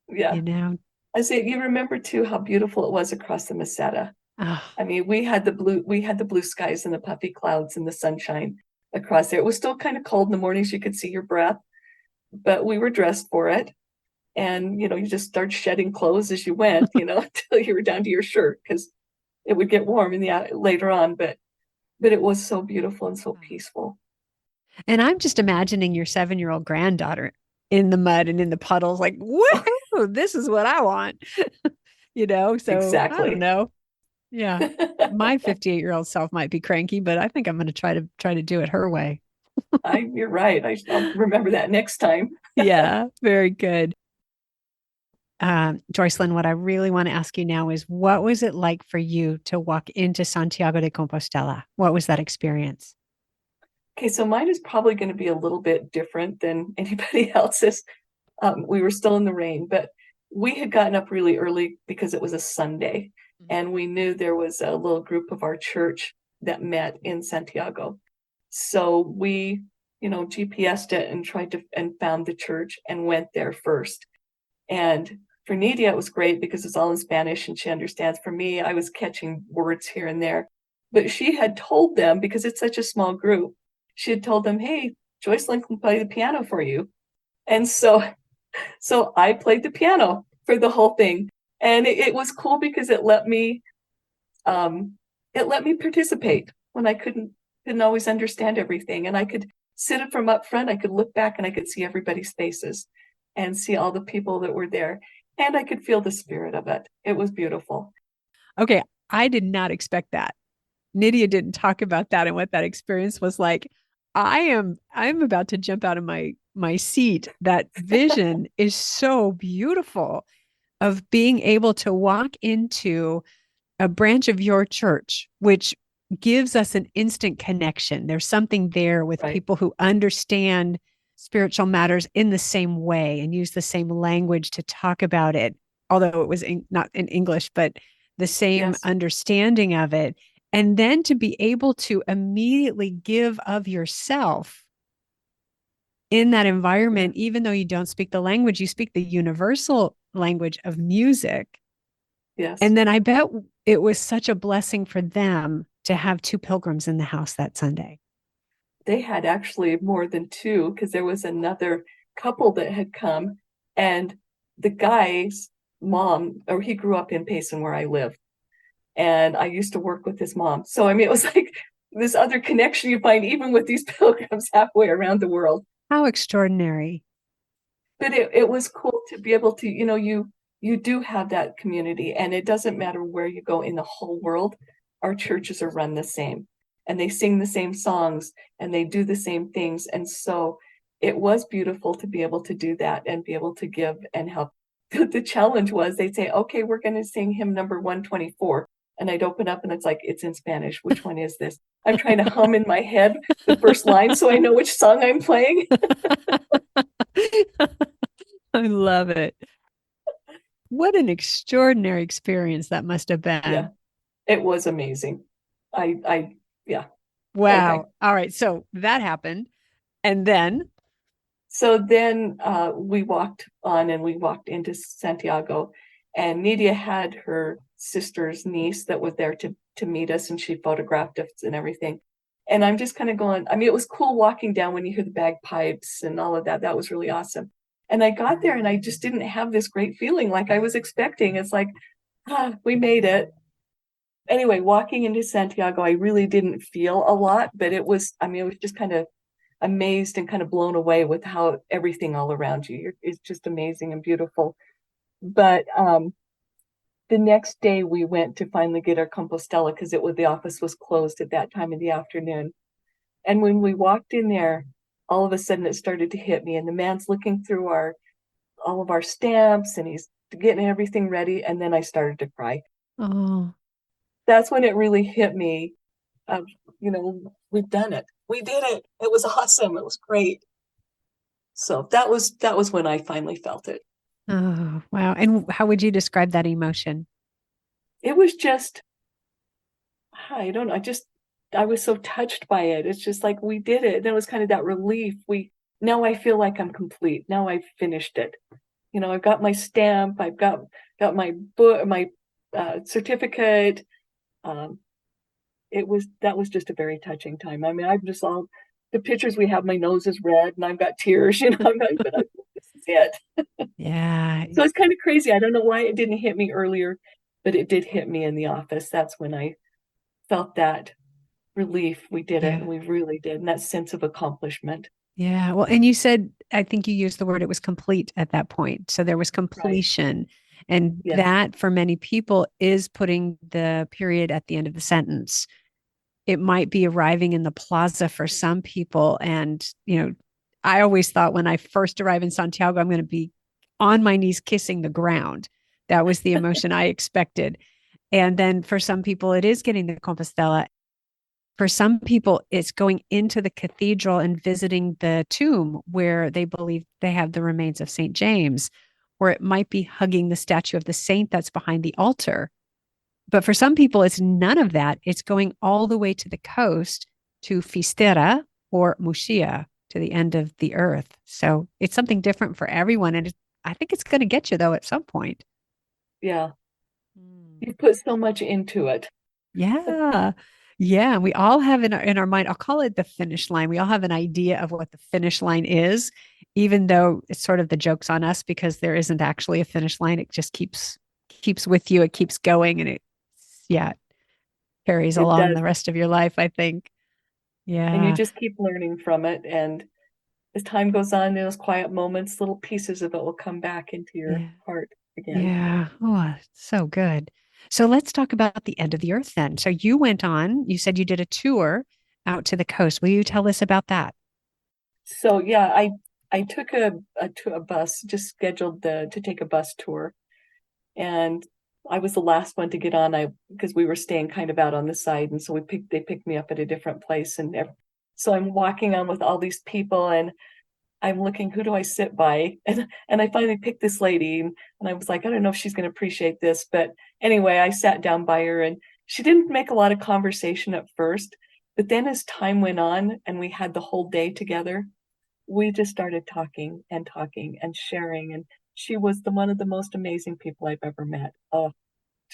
Yeah. you know. I say you remember too how beautiful it was across the Meseta. Oh, I mean, we had the blue skies and the puffy clouds and the sunshine across there. It was still kind of cold in the mornings. You could see your breath, but we were dressed for it. And you just start shedding clothes as you went, until you were down to your shirt because it would get warm later on. But it was so beautiful and so peaceful. and I'm just imagining your 7-year-old granddaughter in the mud and in the puddles, like, woohoo, this is what I want. So I don't Exactly. know. Yeah. My 58-year-old self might be cranky, but I think I'm going to try to do it her way. You're right. I'll remember that next time. Yeah, very good. Joycelyn, what I really want to ask you now is what was it like for you to walk into Santiago de Compostela? What was that experience? Okay, so mine is probably going to be a little bit different than anybody else's. We were still in the rain, but we had gotten up really early because it was a Sunday, and we knew there was a little group of our church that met in Santiago. So we, GPSed it and found the church and went there first. And for Nidia, it was great because it's all in Spanish and she understands. For me, I was catching words here and there. But she had told them, because it's such a small group, she had told them, hey, Joycelyn can play the piano for you. And so I played the piano for the whole thing. And it was cool because um, it let me participate when I couldn't always understand everything. And I could sit it from up front, I could look back and I could see everybody's faces and see all the people that were there. And I could feel the spirit of it. It was beautiful. Okay, I did not expect that. Nidia didn't talk about that and what that experience was like. I'm about to jump out of my seat. That vision is so beautiful of being able to walk into a branch of your church, which gives us an instant connection. There's something there with Right. people who understand spiritual matters in the same way and use the same language to talk about it, although it was not in English, but the same Yes. understanding of it. And then to be able to immediately give of yourself in that Yeah. environment, even though you don't speak the language, you speak the universal language of music. Yes. And then I bet it was such a blessing for them to have two pilgrims in the house that Sunday. They had actually more than two because there was another couple that had come, and the guy's mom, or he grew up in Payson where I live, and I used to work with his mom. So I mean, it was like this other connection you find even with these pilgrims halfway around the world. How extraordinary. But it was cool to be able to, you do have that community, and it doesn't matter where you go in the whole world. Our churches are run the same, and they sing the same songs, and they do the same things. And so it was beautiful to be able to do that and be able to give and help. The challenge was they'd say, okay, we're going to sing hymn number 124. And I'd open up and it's like, it's in Spanish. Which one is this? I'm trying to hum in my head the first line so I know which song I'm playing. I love it. What an extraordinary experience that must have Yeah, been. it was amazing. Yeah. Okay. Wow. All right. So that happened. And then, So then we walked on and we walked into Santiago, and Nidia had her sister's niece that was there to meet us, and she photographed us and everything. And I'm just kind of going, I mean, it was cool walking down when you hear the bagpipes and all of that. That was really awesome. And I got there and I just didn't have this great feeling like I was expecting. It's like, we made it. Anyway, walking into Santiago, I really didn't feel a lot, but it was, I mean, it was just kind of amazed and kind of blown away with how everything all around you is just amazing and beautiful. But the next day we went to finally get our Compostela because the office was closed at that time in the afternoon. And when we walked in there, all of a sudden it started to hit me, and the man's looking through all of our stamps and he's getting everything ready, and then I started to cry. oh, That's when it really hit me of, we've done it. We did it. It was awesome. It was great. So that was when I finally felt it. oh, wow. And how would you describe that emotion? It was just, I don't know, I was so touched by it. It's just like we did it. And it was kind of that relief. Now I feel like I'm complete. Now I've finished it. I've got my stamp. I've got my book, my certificate. Um, that was just a very touching time. I mean, I'm just all the pictures we have. My nose is red, and I've got tears. But this is it. Yeah. So it's kind of crazy. I don't know why it didn't hit me earlier, but it did hit me in the office. That's when I felt that relief. We did it, and Yeah. we really did, and that sense of accomplishment. Yeah. Well, and you said, I think you used the word, it was complete at that point. So there was Right. completion. And Yes. that for many people is putting the period at the end of the sentence. It might be arriving in the plaza for some people. And, I always thought when I first arrived in Santiago, I'm going to be on my knees kissing the ground. That was the emotion I expected. And then for some people, it is getting the Compostela. For some people, it's going into the cathedral and visiting the tomb where they believe they have the remains of St. James, or it might be hugging the statue of the saint that's behind the altar. But for some people, it's none of that. It's going all the way to the coast to Fistera or Muxia, to the end of the earth. So it's something different for everyone. And I think it's going to get you, though, at some point. Yeah. Mm. You put so much into it. Yeah. Yeah. We all have in our mind, I'll call it the finish line. We all have an idea of what the finish line is, even though it's sort of the joke's on us because there isn't actually a finish line. It just keeps with you. It keeps going and yeah, carries It along does. the rest of your life, I think. And you Yeah. just keep learning from it. And as time goes on, those quiet moments, little pieces of it will come back into your Yeah. heart again. Yeah. Oh, so good. So let's talk about the end of the earth then. So you went on, you said you did a tour out to the coast. Will you tell us about that? So yeah, I took a bus, just scheduled to take a bus tour, and I was the last one to get on. I because we were staying kind of out on the side, and so they picked me up at a different place, and so I'm walking on with all these people, and I'm looking, who do I sit by? And I finally picked this lady, and I was like, I don't know if she's going to appreciate this, but anyway, I sat down by her, and she didn't make a lot of conversation at first, but then as time went on and we had the whole day together, we just started talking and sharing, and she was one of the most amazing people I've ever met. Oh,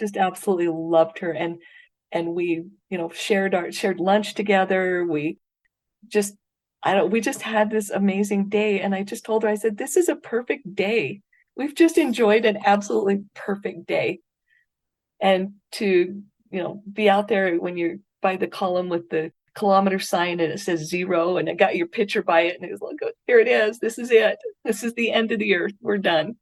just absolutely loved her. And we, shared lunch together. We just, we just had this amazing day. And I just told her, I said, this is a perfect day. We've just enjoyed an absolutely perfect day. And to, be out there when you're by the column with the kilometer sign and it says 0 and it got your picture by it and it was like, oh, here it is. This is it. This is the end of the earth. We're done.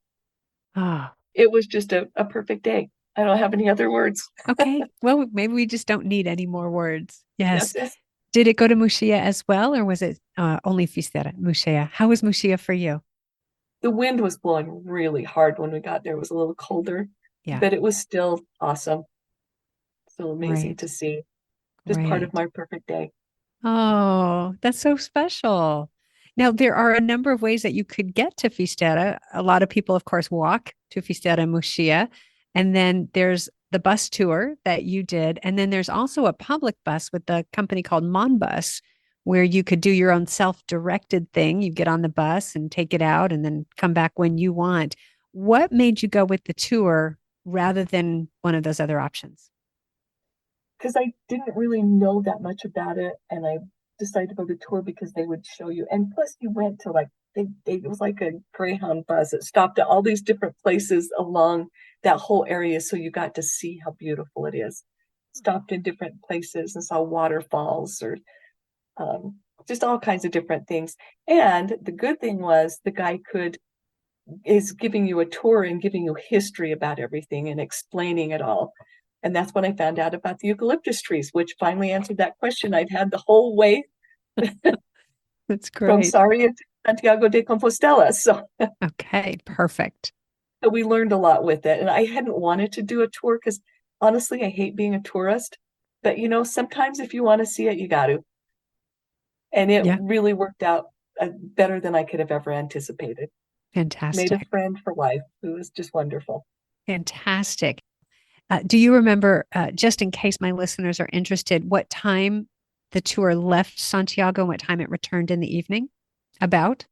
Ah, It was just a perfect day. I don't have any other words. okay. Well, maybe we just don't need any more words. Yes. Yes. Did it go to Muxía as well, or was it only Fistera, Muxía? How was Muxía for you? The wind was blowing really hard when we got there. It was a little colder, Yeah, but it was still awesome. Still amazing great, to see. Just part of great. my perfect day. Oh, that's so special. Now, there are a number of ways that you could get to Fistera. A lot of people, of course, walk to Fistera Muxía. And then there's the bus tour that you did. And then there's also a public bus with the company called Monbus, where you could do your own self-directed thing. You get on the bus and take it out and then come back when you want. What made you go with the tour rather than one of those other options? Because I didn't really know that much about it, and I decided to go to tour because they would show you. And plus, you went to like it was like a Greyhound bus. It stopped at all these different places along that whole area, so you got to see how beautiful it is. Stopped in different places and saw waterfalls or just all kinds of different things. And the good thing was the guy is giving you a tour and giving you history about everything and explaining it all. And that's when I found out about the eucalyptus trees, which finally answered that question I'd had the whole way That's from great. Sarria to Santiago de Compostela. So Okay, perfect. we learned a lot with it. And I hadn't wanted to do a tour because honestly, I hate being a tourist. But sometimes if you want to see it, you got to. And it Yeah, really worked out better than I could have ever anticipated. Made a fantastic. friend for life who was just wonderful. Fantastic. Do you remember, just in case my listeners are interested, what time the tour left Santiago and what time it returned in the evening? About?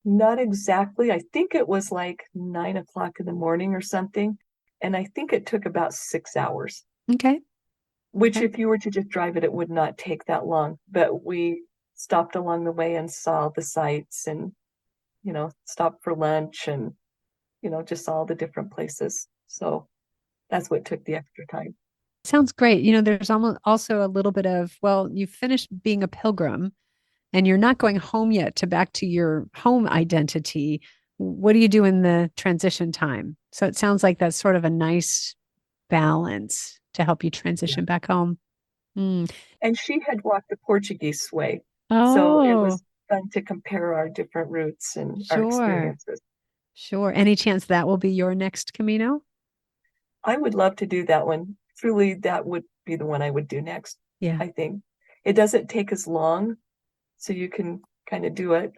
Not exactly. I think it was like 9 o'clock in the morning or something. And I think it took about 6 hours, Okay. which Okay. if you were to just drive it, it would not take that long. But we stopped along the way and saw the sights and, stopped for lunch and, just saw all the different places. So that's what took the extra time. Sounds great. There's almost also a little bit of, well, you finished being a pilgrim and you're not going home yet to back to your home identity. What do you do in the transition time? So it sounds like that's sort of a nice balance to help you Yeah. transition back home. Mm. And she had walked the Portuguese way. So it Oh, was fun to compare our different routes and our sure. experiences. Sure. Any chance that will be your next Camino? I would love to do that one. Truly, that would be the one I would do next, Yeah, I think. It doesn't take as long, so you can kind of do it.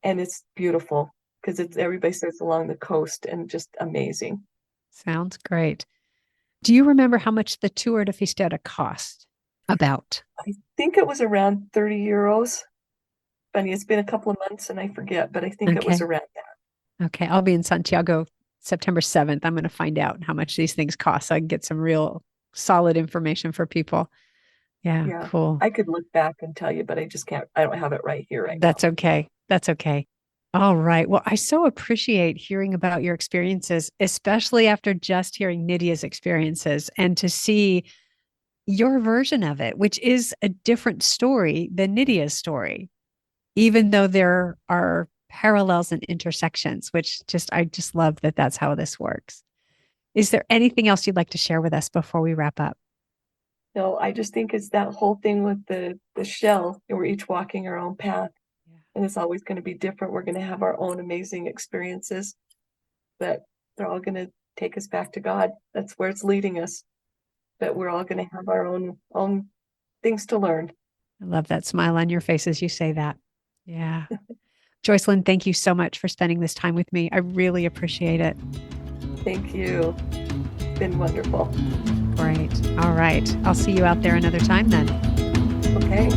And it's beautiful because everybody starts along the coast and just amazing. sounds great. Do you remember how much the tour to Fistera cost? About. I think it was around 30 euros. Funny, it's been a couple of months and I forget, but I think it was Okay. around that. Okay. I'll be in Santiago September 7th. I'm going to find out how much these things cost so I can get some real solid information for people. Yeah, Yeah. cool. I could look back and tell you, but I just can't, I don't have it right here right now. That's okay. That's okay. All right. Well, I so appreciate hearing about your experiences, especially after just hearing Nidia's experiences and to see your version of it, which is a different story than Nidia's story, even though there are parallels and intersections, which I just love that that's how this works. Is there anything else you'd like to share with us before we wrap up? No, I just think it's that whole thing with the shell, and we're each walking our own path, Yeah. and it's always going to be different. We're going to have our own amazing experiences, but they're all going to take us back to God. That's where it's leading us. But we're all going to have our own things to learn. I love that smile on your face as you say that. Yeah. Joycelyn, thank you so much for spending this time with me. I really appreciate it. Thank you. It's been wonderful. Great. All right. I'll see you out there another time then. Okay.